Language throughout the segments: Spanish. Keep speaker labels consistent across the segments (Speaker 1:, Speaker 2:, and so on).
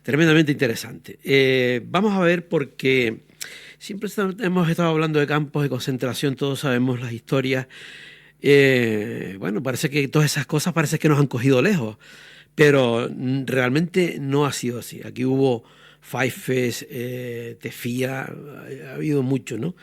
Speaker 1: tremendamente interesante. Vamos a ver porque siempre hemos estado hablando de campos de concentración, todos sabemos las historias. Bueno, parece que todas esas cosas parece que nos han cogido lejos, pero realmente no ha sido así. Aquí hubo Faifes, Tefía, ha habido mucho, ¿no?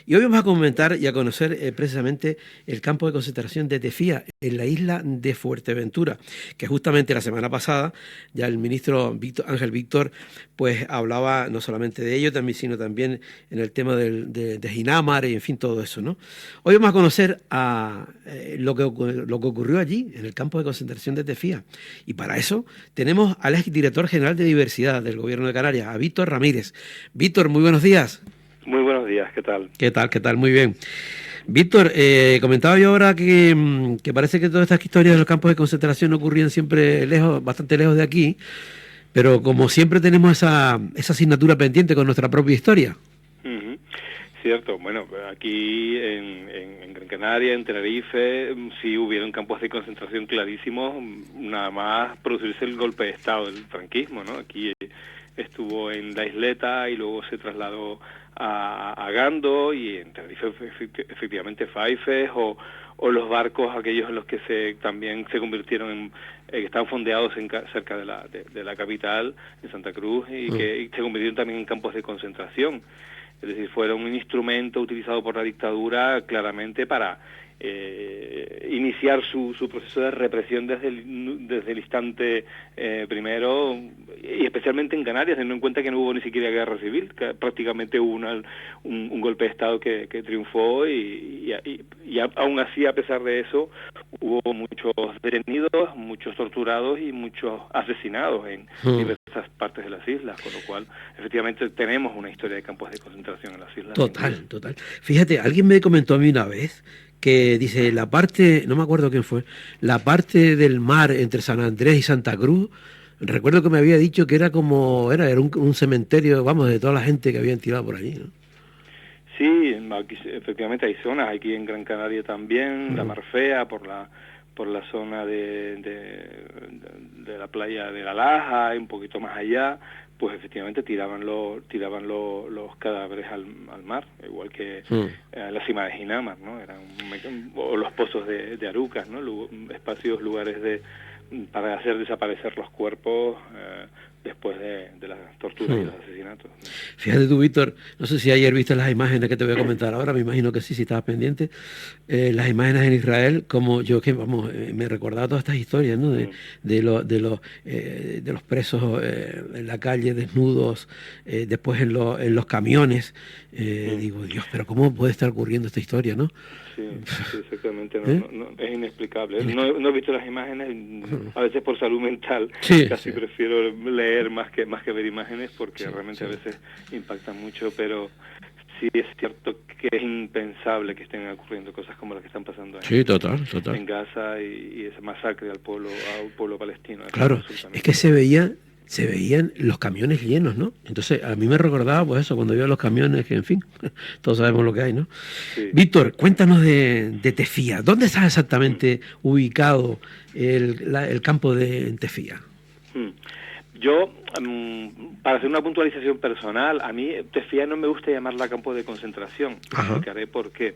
Speaker 1: Y hoy vamos a comentar y a conocer precisamente el campo de concentración de Tefía en la isla de Fuerteventura, que justamente la semana pasada ya el ministro Ángel Víctor pues hablaba no solamente de ello, sino también en el tema de Ginamar y en fin todo eso, ¿no? Hoy vamos a conocer lo que ocurrió allí en el campo de concentración de Tefía y para eso tenemos al exdirector general de Diversidad del Gobierno de Canarias, a Víctor Ramírez. Víctor, muy buenos días.
Speaker 2: Muy buenos días, ¿qué tal?
Speaker 1: ¿Qué tal? ¿Qué tal? Muy bien. Víctor, comentaba yo ahora que parece que todas estas historias de los campos de concentración ocurrían siempre lejos, bastante lejos de aquí, pero como siempre tenemos esa asignatura pendiente con nuestra propia historia.
Speaker 2: Cierto, bueno, aquí en Gran Canaria, en Tenerife, sí hubieron campos de concentración clarísimos, nada más producirse el golpe de Estado del franquismo, ¿no? Aquí estuvo en la isleta y luego se trasladó a Gando y en Tenerife efectivamente Faifes o los barcos aquellos en los que también se convirtieron en que estaban fondeados cerca de la capital, en Santa Cruz, y que se convirtieron también en campos de concentración. Es decir, fueron un instrumento utilizado por la dictadura claramente para iniciar su proceso de represión desde el instante primero, y especialmente en Canarias, teniendo en cuenta que no hubo ni siquiera guerra civil, que prácticamente hubo un golpe de Estado que triunfó y aún así, a pesar de eso, hubo muchos detenidos, muchos torturados y muchos asesinados en diversas partes de las islas, con lo cual efectivamente tenemos una historia de campos de concentración en las islas.
Speaker 1: Total. Fíjate, alguien me comentó a mí una vez que dice la parte, no me acuerdo quién fue, la parte del mar entre San Andrés y Santa Cruz, recuerdo que me había dicho que era un cementerio, vamos, de toda la gente que habían tirado por allí, ¿no?
Speaker 2: Sí, aquí efectivamente hay zonas, aquí en Gran Canaria también, la Marfea, por la zona de la playa de La Laja, y un poquito más allá, pues efectivamente tiraban los cadáveres al mar, igual que la cima de Ginamar, ¿no? O los pozos de Arucas, ¿no? Lugares para hacer desaparecer los cuerpos después de las torturas y los asesinatos.
Speaker 1: Fíjate tú, Víctor, no sé si ayer viste las imágenes que te voy a comentar ahora, me imagino que sí, si estabas pendiente, las imágenes en Israel, como yo me recordaba todas estas historias, ¿no? De los presos en la calle, desnudos, después en los camiones. Digo, Dios, pero ¿cómo puede estar ocurriendo esta historia, no?
Speaker 2: Sí, exactamente, no, es inexplicable. No he visto las imágenes, a veces por salud mental, casi prefiero leer más que ver imágenes, porque realmente a veces impactan mucho, pero sí es cierto que es impensable que estén ocurriendo cosas como las que están pasando en Gaza y esa masacre al pueblo palestino.
Speaker 1: Claro, es que se veían los camiones llenos, ¿no? Entonces, a mí me recordaba, pues eso, cuando veo los camiones, que en fin, todos sabemos lo que hay, ¿no? Sí. Víctor, cuéntanos de Tefía. ¿Dónde está exactamente ubicado el campo de Tefía?
Speaker 2: Yo, para hacer una puntualización personal, a mí Tefía no me gusta llamarla campo de concentración. Explicaré por qué.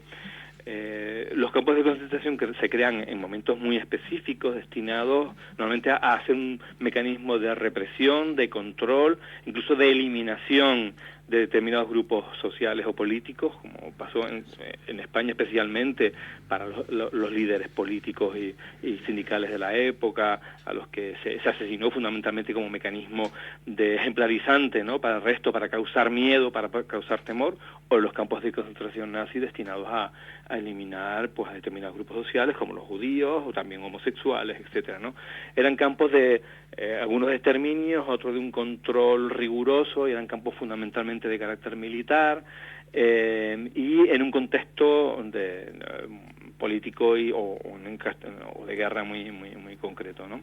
Speaker 2: Los campos de concentración que se crean en momentos muy específicos, destinados normalmente a hacer un mecanismo de represión, de control, incluso de eliminación de determinados grupos sociales o políticos, como pasó en España especialmente para los líderes políticos y sindicales de la época, a los que se asesinó fundamentalmente como mecanismo de ejemplarizante, ¿no? Para el resto, para causar miedo, para causar temor, o los campos de concentración nazi destinados a eliminar pues a determinados grupos sociales como los judíos o también homosexuales, etcétera, ¿no? Eran campos de algunos de exterminios, otros de un control riguroso, y eran campos fundamentalmente de carácter militar, y en un contexto político o de guerra muy concreto, ¿no?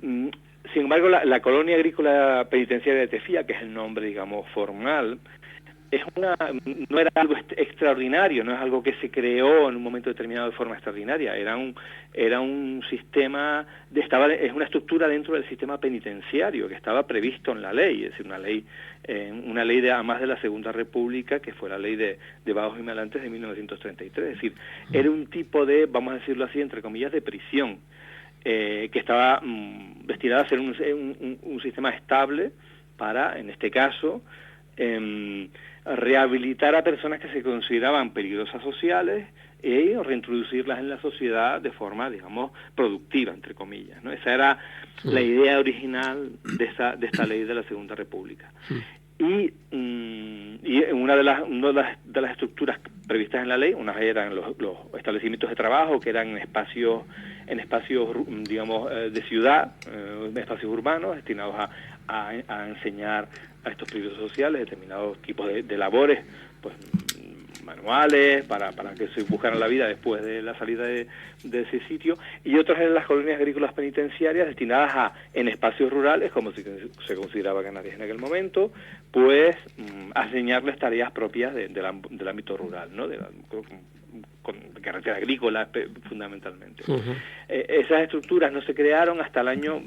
Speaker 2: Sin embargo, la colonia agrícola penitenciaria de Tefía, que es el nombre, digamos, formal, no era algo extraordinario, no es algo que se creó en un momento determinado de forma extraordinaria, era un sistema, es una estructura dentro del sistema penitenciario que estaba previsto en la ley, es decir, una ley además de la Segunda República, que fue la ley de vagos y maleantes de 1933, es decir, era un tipo de, vamos a decirlo así, entre comillas, de prisión, que estaba destinada a ser un sistema estable para, en este caso, rehabilitar a personas que se consideraban peligrosas sociales y reintroducirlas en la sociedad de forma, digamos, productiva, entre comillas, ¿no? Esa era la idea original de esta ley de la Segunda República. Y una de las estructuras previstas en la ley, unas eran los establecimientos de trabajo, que eran en espacios digamos, de ciudad, espacios urbanos, destinados a enseñar a estos peligrosos sociales determinados tipos de labores, pues manuales, para que se buscaran la vida después de la salida de ese sitio, y otras eran las colonias agrícolas penitenciarias destinadas en espacios rurales, como se consideraba Canarias en aquel momento, pues a enseñarles tareas propias del ámbito rural, ¿no? Con carretera agrícola fundamentalmente. Esas estructuras no se crearon hasta el año,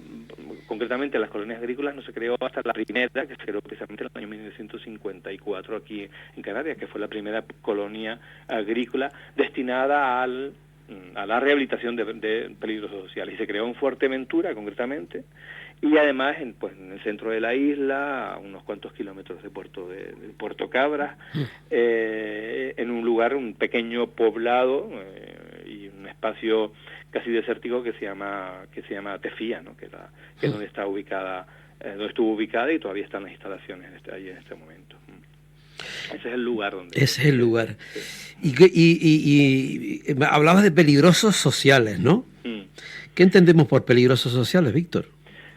Speaker 2: concretamente las colonias agrícolas no se creó hasta la primera, que se creó precisamente en el año 1954 aquí en Canarias, que fue la primera colonia agrícola destinada a la rehabilitación de peligros sociales, y se creó en Fuerteventura concretamente, y además en el centro de la isla, a unos cuantos kilómetros de Puerto Cabras, en un lugar, un pequeño poblado y un espacio casi desértico que se llama Tefía, ¿no? que es donde está ubicada, donde estuvo ubicada, y todavía están las instalaciones ahí en este momento. Ese es el lugar donde...
Speaker 1: Ese es el lugar.
Speaker 2: Sí.
Speaker 1: Y hablabas de peligrosos sociales, ¿no? ¿Qué entendemos por peligrosos sociales, Víctor?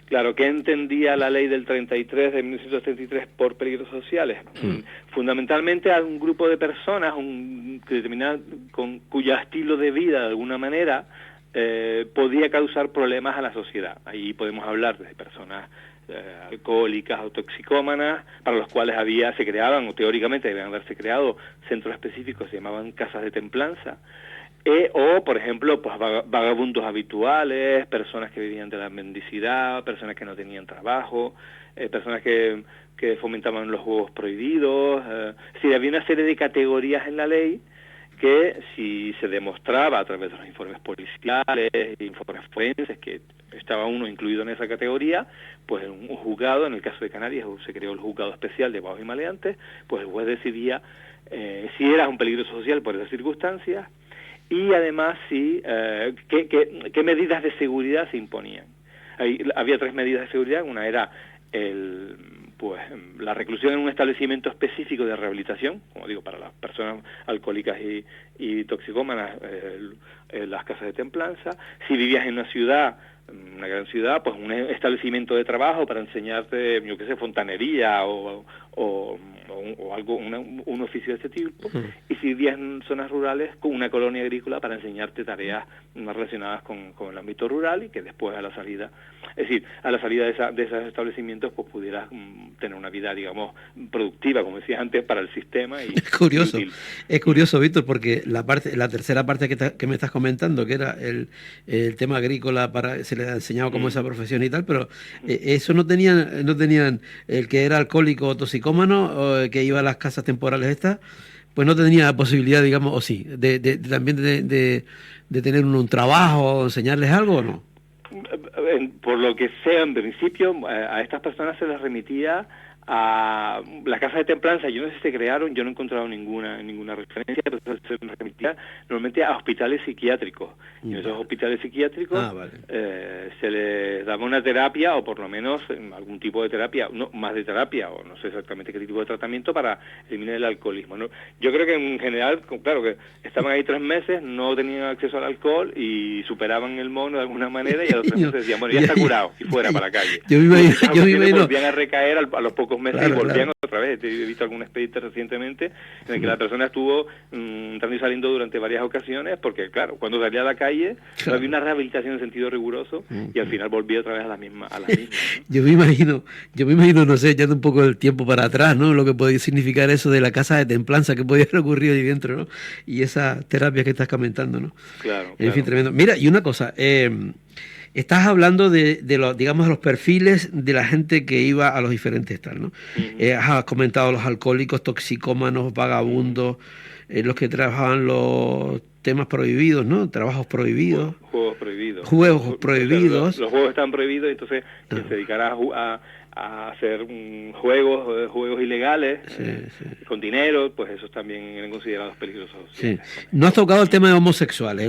Speaker 2: Claro, ¿qué entendía la ley del 33, de 1933, por peligros sociales? Fundamentalmente a un grupo de personas cuyo estilo de vida, de alguna manera, podía causar problemas a la sociedad. Ahí podemos hablar de personas alcohólicas o toxicómanas, para los cuales se creaban, o teóricamente debían haberse creado, centros específicos, se llamaban casas de templanza, o, por ejemplo, pues vagabundos habituales, personas que vivían de la mendicidad, personas que no tenían trabajo, personas que fomentaban los juegos prohibidos. Sí, había una serie de categorías en la ley que, si se demostraba a través de los informes policiales, informes forenses, que estaba uno incluido en esa categoría, pues un juzgado, en el caso de Canarias se creó el juzgado especial de vagos y maleantes, pues el juez decidía si eras un peligro social por esas circunstancias, y además qué medidas de seguridad se imponían. Había 3 medidas de seguridad. Una era la reclusión en un establecimiento específico de rehabilitación, como digo, para las personas alcohólicas y toxicómanas, las casas de templanza. Si vivías en una ciudad, una gran ciudad, pues un establecimiento de trabajo para enseñarte, yo qué sé, fontanería o algo, un oficio de este tipo. Y si vivías en zonas rurales, con una colonia agrícola para enseñarte tareas más relacionadas con el ámbito rural, y que después a la salida de esos establecimientos, pues pudieras tener una vida, digamos, productiva, como decías antes, para el sistema. Y
Speaker 1: es curioso, Víctor, porque la tercera parte que me estás comentando, que era el tema agrícola, se le ha enseñado como esa profesión y tal, pero eso no tenían el que era alcohólico o toxicómano, o que iba a las casas temporales estas, pues no tenía posibilidad, digamos, o sí, también de tener un trabajo o enseñarles algo, ¿o no?
Speaker 2: Por lo que sea, en principio, a estas personas se les remitía a las casas de templanza. Yo no sé si se crearon, yo no he encontrado ninguna referencia, pero se remitía normalmente a hospitales psiquiátricos. Y en esos hospitales psiquiátricos se les daba una terapia, o por lo menos algún tipo de terapia, más de terapia, o no sé exactamente qué tipo de tratamiento, para eliminar el alcoholismo, ¿no? Yo creo que en general, claro, que estaban ahí 3 meses, no tenían acceso al alcohol y superaban el mono de alguna manera, y a los 3 meses decían, bueno, ya está curado, y fuera para la calle.
Speaker 1: Yo me imagino
Speaker 2: volvían a recaer a los pocos pocos meses
Speaker 1: Claro,
Speaker 2: y volvían
Speaker 1: claro.
Speaker 2: otra vez. He visto algún expediente recientemente en el que la persona estuvo entrando y saliendo durante varias ocasiones, porque claro, cuando salía a la calle no
Speaker 1: Claro.
Speaker 2: había una rehabilitación en sentido riguroso y al final volvía otra vez a las mismas, ¿no?
Speaker 1: Yo me imagino, no sé, echando un poco el tiempo para atrás, ¿no? Lo que podía significar eso de la casa de templanza que podía haber ocurrido ahí dentro, ¿no? Y esa terapia que estás comentando, ¿no?
Speaker 2: Claro,
Speaker 1: En fin,
Speaker 2: claro.
Speaker 1: tremendo. Mira, y una cosa, estás hablando de los, digamos, de los perfiles de la gente que iba a los diferentes tal, ¿no? Has comentado los alcohólicos, toxicómanos, vagabundos, los que trabajaban los temas prohibidos, ¿no? Trabajos prohibidos.
Speaker 2: Juegos prohibidos.
Speaker 1: Juegos
Speaker 2: O sea,
Speaker 1: prohibidos.
Speaker 2: los juegos están prohibidos, entonces quien se dedicará a hacer juegos ilegales con dinero, pues esos también eran considerados peligrosos.
Speaker 1: Sí. No has tocado el tema de homosexuales.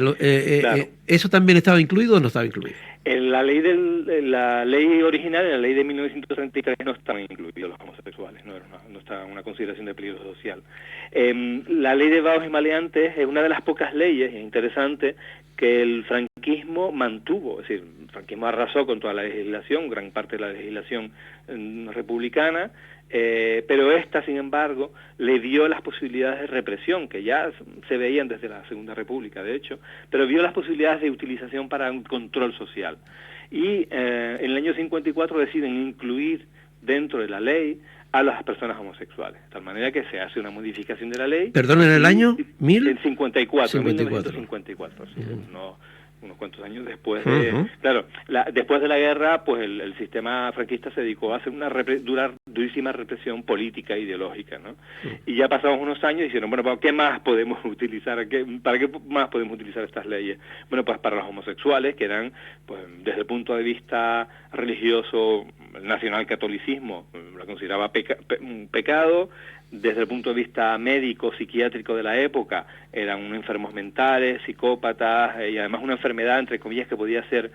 Speaker 2: Claro.
Speaker 1: ¿Eso también estaba incluido o no estaba incluido?
Speaker 2: En la ley original, en la ley de 1933, no estaban incluidos los homosexuales, no estaba una consideración de peligro social. La ley de vagos y maleantes es una de las pocas leyes, es interesante, que el franquismo mantuvo, es decir, el franquismo arrasó con toda la legislación, gran parte de la legislación republicana, pero esta, sin embargo, le dio las posibilidades de represión, que ya se veían desde la Segunda República, de hecho, pero vio las posibilidades de utilización para un control social. Y en el año 54 deciden incluir dentro de la ley a las personas homosexuales, de tal manera que se hace una modificación de la ley.
Speaker 1: ¿Perdón, en el año?
Speaker 2: En 54,
Speaker 1: 54.
Speaker 2: 1954, sí, unos cuantos años después de... Claro, después de la guerra, pues el sistema franquista se dedicó a hacer una durísima represión política e ideológica, ¿no? Y ya pasados unos años y dijeron, bueno, ¿qué más podemos utilizar? ¿Para qué más podemos utilizar estas leyes? Bueno, pues para los homosexuales, que eran, pues desde el punto de vista religioso, el nacionalcatolicismo lo consideraba un pecado. Desde el punto de vista médico, psiquiátrico de la época, eran enfermos mentales, psicópatas, y además una enfermedad, entre comillas, que podía ser,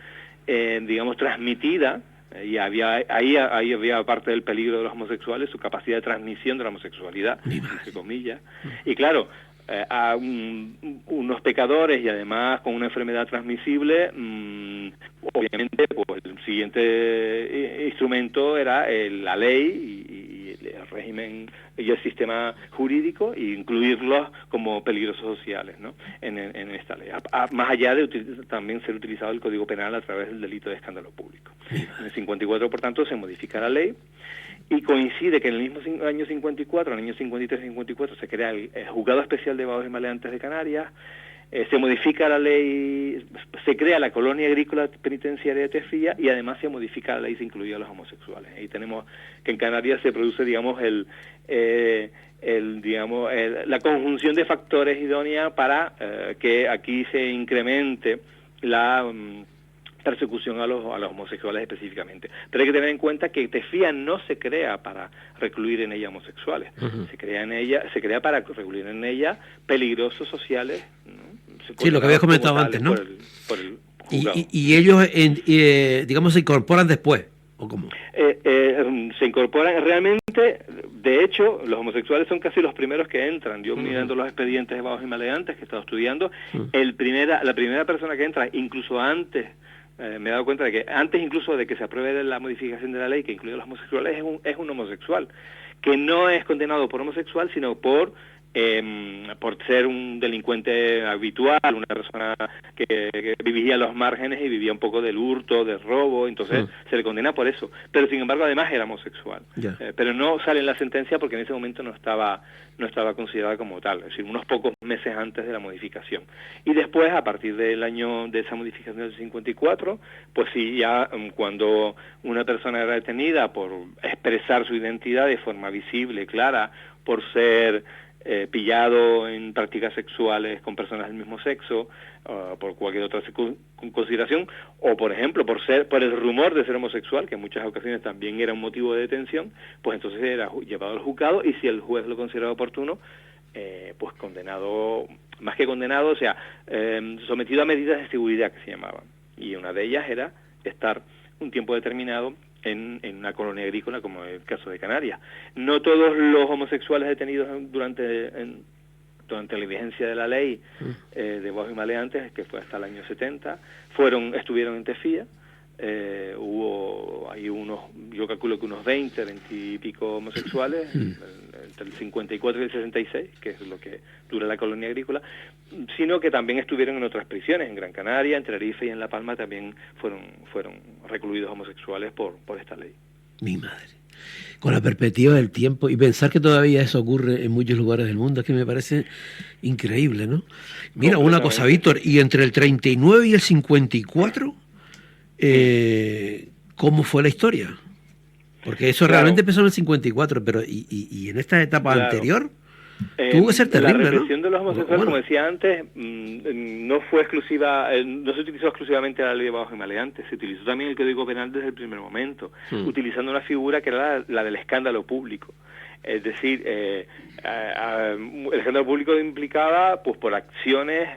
Speaker 2: digamos, transmitida, y ahí había parte del peligro de los homosexuales, su capacidad de transmisión de la homosexualidad, entre comillas. Y claro, a unos pecadores y además con una enfermedad transmisible, obviamente pues el siguiente instrumento era la ley y el régimen y el sistema jurídico, e incluirlos como peligrosos sociales, ¿no? en esta ley, más allá de también ser utilizado el Código Penal a través del delito de escándalo público. En el 54, por tanto, se modifica la ley, y coincide que en el mismo año 54, en el año 53-54, se crea el Juzgado Especial de Vagos y Maleantes de Canarias, se modifica la ley, se crea la Colonia Agrícola Penitenciaria de Tefía, y además se modifica la ley y se incluye a los homosexuales. Ahí tenemos que en Canarias se produce, digamos, la conjunción de factores idónea para que aquí se incremente la persecución a los homosexuales específicamente. Pero hay que tener en cuenta que Tefía no se crea para recluir en ella homosexuales, se crea para recluir en ella peligrosos sociales, ¿no?
Speaker 1: Sí, lo que habías comentado antes, ¿no?
Speaker 2: Por el juzgado.
Speaker 1: Y ellos, digamos, se incorporan después, ¿o cómo?
Speaker 2: Se incorporan realmente, de hecho, los homosexuales son casi los primeros que entran. Yo mirando los expedientes de vagos y maleantes que he estado estudiando, la primera persona que entra, incluso antes, me he dado cuenta de que antes incluso de que se apruebe la modificación de la ley que incluye a los homosexuales, es un homosexual, que no es condenado por homosexual, sino por ser un delincuente habitual, una persona que vivía a los márgenes y vivía un poco del hurto, del robo, entonces se le condena por eso. Pero sin embargo además era homosexual. Pero no sale en la sentencia porque en ese momento no estaba considerada como tal, es decir, unos pocos meses antes de la modificación. Y después, a partir del año de esa modificación del 54, pues sí, ya cuando una persona era detenida por expresar su identidad de forma visible, clara, por ser pillado en prácticas sexuales con personas del mismo sexo, por cualquier otra consideración, o por ejemplo por el rumor de ser homosexual, que en muchas ocasiones también era un motivo de detención, pues entonces era llevado al juzgado, y si el juez lo consideraba oportuno, pues condenado, más que condenado, o sea, sometido a medidas de seguridad que se llamaban, y una de ellas era estar un tiempo determinado en una colonia agrícola, como el caso de Canarias. No todos los homosexuales detenidos durante la vigencia de la ley de vagos y maleantes, que fue hasta el año 70, estuvieron en Tefía, hubo ahí yo calculo que unos 20 y pico homosexuales, entre el 54 y el 66, que es lo que dura la colonia agrícola, sino que también estuvieron en otras prisiones, en Gran Canaria, en Tenerife y en La Palma también fueron recluidos homosexuales por esta ley.
Speaker 1: Mi madre. Con la perspectiva del tiempo y pensar que todavía eso ocurre en muchos lugares del mundo, es que me parece increíble, ¿no? Mira, una cosa, Víctor, y entre el 39 y el 54, ¿cómo fue la historia? Porque eso realmente empezó en el 54, pero y en esta etapa anterior tuvo que ser terrible, ¿no?
Speaker 2: La represión de los homosexuales, como decía antes, no fue exclusiva, no se utilizó exclusivamente la ley de vagos y maleantes, se utilizó también el Código Penal desde el primer momento, utilizando una figura que era la del escándalo público. Es decir, el escándalo público implicaba pues por acciones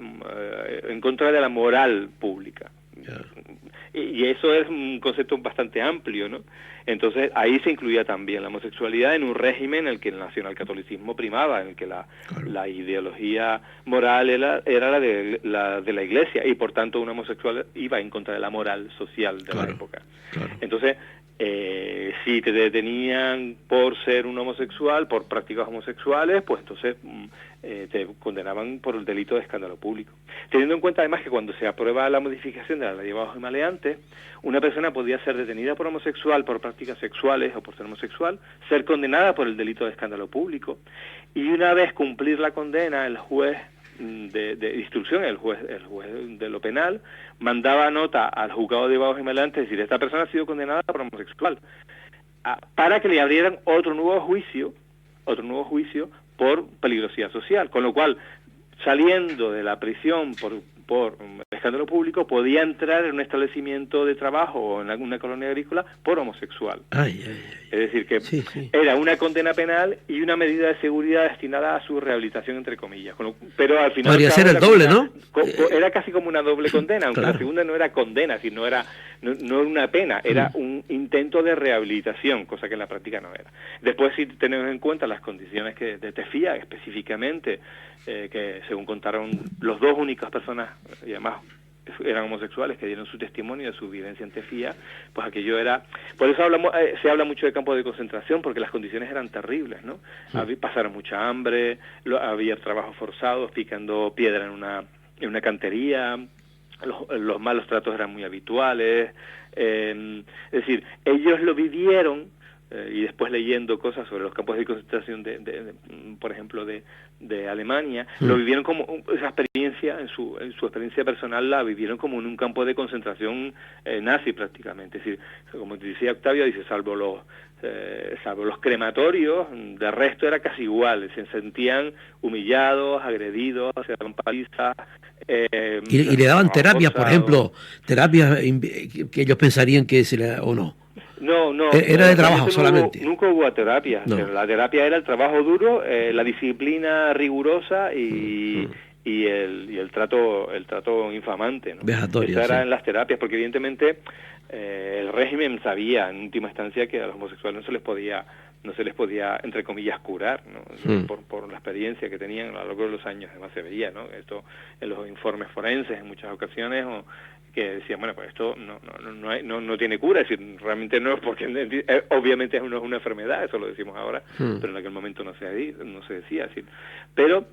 Speaker 2: en contra de la moral pública. Y eso es un concepto bastante amplio, ¿no? Entonces ahí se incluía también la homosexualidad en un régimen en el que el nacionalcatolicismo primaba, en el que la ideología moral era la de la Iglesia, y por tanto un homosexual iba en contra de la moral social de la época. Entonces, si te detenían por ser un homosexual, por prácticas homosexuales, pues entonces te condenaban por el delito de escándalo público. Teniendo en cuenta además que cuando se aprueba la modificación de la ley de vagos y maleantes, una persona podía ser detenida por homosexual, por prácticas sexuales o por ser homosexual, ser condenada por el delito de escándalo público, y una vez cumplir la condena, el juez de instrucción, el juez de lo penal, mandaba nota al juzgado de vagos y maleantes, es decir, esta persona ha sido condenada por homosexual, para que le abrieran otro nuevo juicio por peligrosidad social, con lo cual, saliendo de la prisión por escándalo público, podía entrar en un establecimiento de trabajo o en alguna colonia agrícola por homosexual. Es decir, que era una condena penal y una medida de seguridad destinada a su rehabilitación, entre comillas. Pero al final...
Speaker 1: Podría ser el doble, ¿no?
Speaker 2: Era casi como una doble condena, aunque la segunda no era condena, sino era una pena, era un intento de rehabilitación, cosa que en la práctica no era. Después, si tenemos en cuenta las condiciones de Tefía, específicamente, que según contaron los dos únicas personas, y además eran homosexuales, que dieron su testimonio de su vivencia en Tefía, pues aquello era... Por eso se habla mucho de campos de concentración, porque las condiciones eran terribles, ¿no? Pasaron mucha hambre, había trabajos forzados, picando piedra en una cantería, los malos tratos eran muy habituales, es decir, ellos lo vivieron, y después leyendo cosas sobre los campos de concentración por ejemplo de Alemania, lo vivieron como esa experiencia, en su experiencia personal la vivieron como en un campo de concentración nazi prácticamente. Es decir, como te decía Octavio, dice, salvo los crematorios, de resto era casi igual, se sentían humillados, agredidos, se daban palizas.
Speaker 1: ¿Y le daban terapias, por ejemplo, terapias que ellos pensarían que o no?
Speaker 2: No,
Speaker 1: era de trabajo solamente.
Speaker 2: Nunca hubo terapia. No. La terapia era el trabajo duro, la disciplina rigurosa y el trato infamante, ¿no?
Speaker 1: Vejatorio.
Speaker 2: Eso era en las terapias, porque evidentemente el régimen sabía en última instancia que a los homosexuales no se les podía entre comillas curar, ¿no? Por la experiencia que tenían a lo largo de los años. Además se veía, ¿no? Esto en los informes forenses en muchas ocasiones, que decían, bueno, pues esto no tiene cura, es decir, realmente no, porque obviamente no es una enfermedad, eso lo decimos ahora, pero en aquel momento no se decía, es decir, pero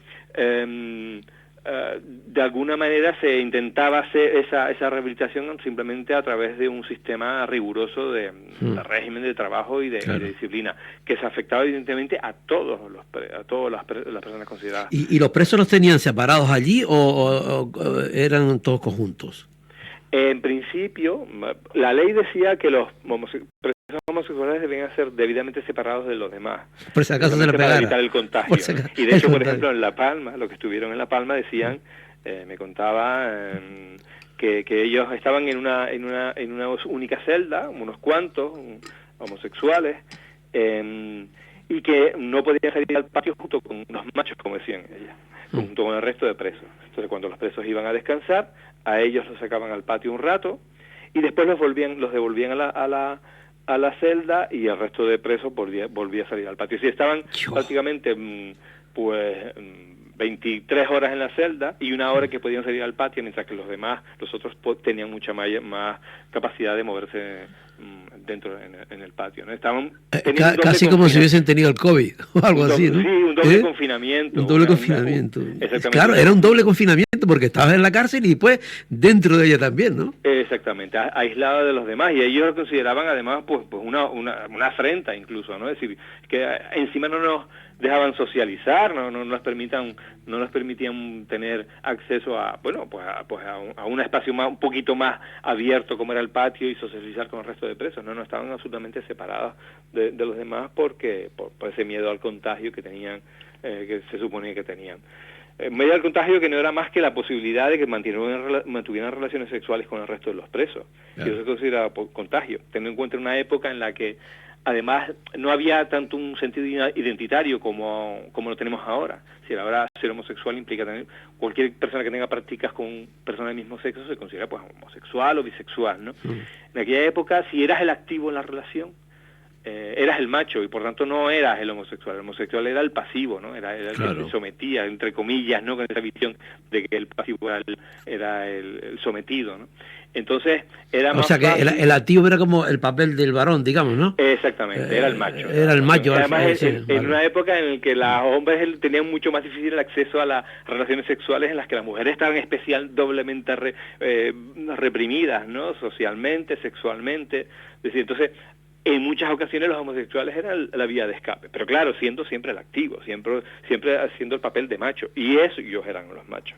Speaker 2: de alguna manera se intentaba hacer esa rehabilitación simplemente a través de un sistema riguroso de régimen de trabajo y de disciplina, que se afectaba evidentemente a todas las personas consideradas.
Speaker 1: ¿Y los presos los tenían separados allí o eran todos conjuntos?
Speaker 2: En principio, la ley decía que los presos homosexuales debían ser debidamente separados de los demás.
Speaker 1: Por si acaso se le pegara.
Speaker 2: Para evitar el contagio. Y de hecho, por ejemplo, en La Palma, los que estuvieron en La Palma decían, me contaban que ellos estaban en una única celda, unos cuantos homosexuales, y que no podían salir al patio junto con los machos, como decían ellas, junto con el resto de presos. Entonces, cuando los presos iban a descansar, a ellos los sacaban al patio un rato y después los devolvían a la celda, y el resto de presos volvía a salir al patio. Si estaban prácticamente 23 horas en la celda y 1 hora que podían salir al patio, mientras que los demás, los otros tenían mucha más capacidad de moverse dentro en el patio, ¿no? Estaban
Speaker 1: casi como si hubiesen tenido el COVID o algo así, ¿no?
Speaker 2: Sí, un doble confinamiento.
Speaker 1: Un doble confinamiento.
Speaker 2: Exactamente.
Speaker 1: Claro, era un doble confinamiento porque estabas en la cárcel y después dentro de ella también, ¿no?
Speaker 2: Exactamente, aislado de los demás, y ellos lo consideraban además pues una afrenta incluso, ¿no? Es decir, que encima no nos dejaban socializar, no nos permitían tener acceso a un espacio un poquito más abierto como era el patio y socializar con el resto de presos. No estaban absolutamente separados de los demás por ese miedo al contagio que tenían, que se suponía que tenían. Medio al contagio que no era más que la posibilidad de que mantuvieran relaciones sexuales con el resto de los presos. Claro. Y eso se considera contagio, teniendo en cuenta una época en la que además no había tanto un sentido identitario como lo tenemos ahora. Si ahora ser homosexual implica tener, cualquier persona que tenga prácticas con personas del mismo sexo se considera pues homosexual o bisexual, ¿no? En aquella época, si eras el activo en la relación, eras el macho y por tanto no eras el homosexual era el pasivo, ¿no? Era el que se sometía, entre comillas, ¿no? Con esa visión de que el pasivo era el sometido, ¿no? Entonces era más
Speaker 1: que
Speaker 2: fácil.
Speaker 1: el activo era como el papel del varón, digamos, ¿no?
Speaker 2: Exactamente, era el macho.
Speaker 1: Era el macho.
Speaker 2: Además, en una época en la que los hombres tenían mucho más difícil el acceso a las relaciones sexuales, en las que las mujeres estaban doblemente reprimidas, ¿no? Socialmente, sexualmente. Es decir, entonces, en muchas ocasiones los homosexuales eran la vía de escape, pero claro, siendo siempre el activo, siempre haciendo el papel de macho, y ellos eran los machos.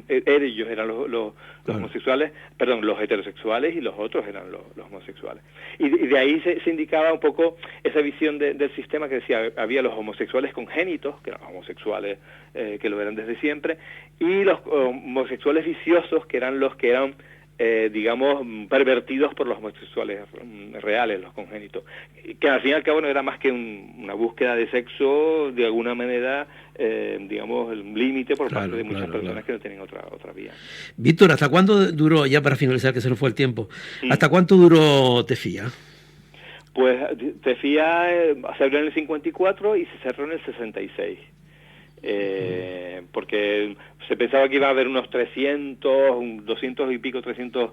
Speaker 2: Ellos eran los homosexuales, perdón, los heterosexuales, y los otros eran los homosexuales. Y de ahí se indicaba un poco esa visión del sistema que decía, había los homosexuales congénitos, que eran los homosexuales que lo eran desde siempre, y los homosexuales viciosos, que eran los que eran digamos, pervertidos por los homosexuales reales, los congénitos, que al fin y al cabo no era más que una búsqueda de sexo, de alguna manera, digamos, el límite por parte de muchas personas que no tienen otra vía.
Speaker 1: Víctor, ¿hasta cuándo duró, ya para finalizar, que se nos fue el tiempo, hasta cuánto duró Tefía?
Speaker 2: Pues Tefía se abrió en el 54 y se cerró en el 66. Porque se pensaba que iba a haber unos 200 y pico, 300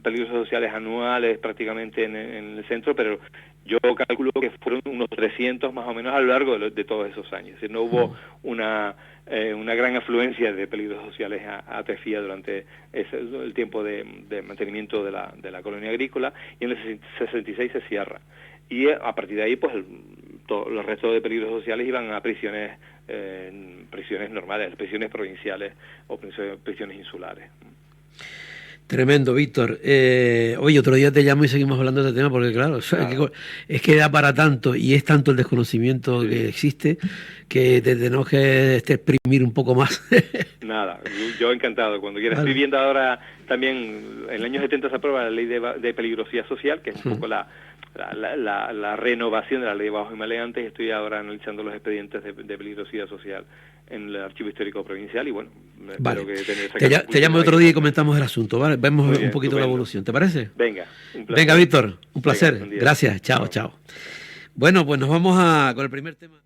Speaker 2: peligros sociales anuales prácticamente en el centro, pero yo calculo que fueron unos 300 más o menos a lo largo de todos esos años. Es decir, no hubo una gran afluencia de peligros sociales a Tefía durante el tiempo de mantenimiento de la colonia agrícola, y en el 66 se cierra. Y a partir de ahí, pues los restos de peligros sociales iban a prisiones normales, prisiones provinciales o prisiones insulares.
Speaker 1: Tremendo, Víctor. Oye, otro día te llamo y seguimos hablando de este tema, porque claro, es que da para tanto y es tanto el desconocimiento que existe que te tenemos que exprimir un poco más. Nada,
Speaker 2: yo encantado. Cuando quieras. Estoy viendo ahora también, en el año 70 se aprueba la ley de peligrosidad social, que es un poco la renovación de la ley de bajos y maleantes, y estoy ahora analizando los expedientes de peligrosidad social en el Archivo Histórico Provincial, y bueno,
Speaker 1: vale. Te llamo otro día y comentamos el asunto, ¿vale? Vemos un poquito la evolución, ¿te parece?
Speaker 2: Venga,
Speaker 1: un placer. Venga, Víctor, un placer. Venga, gracias, chao. Bueno, pues nos vamos con el primer tema.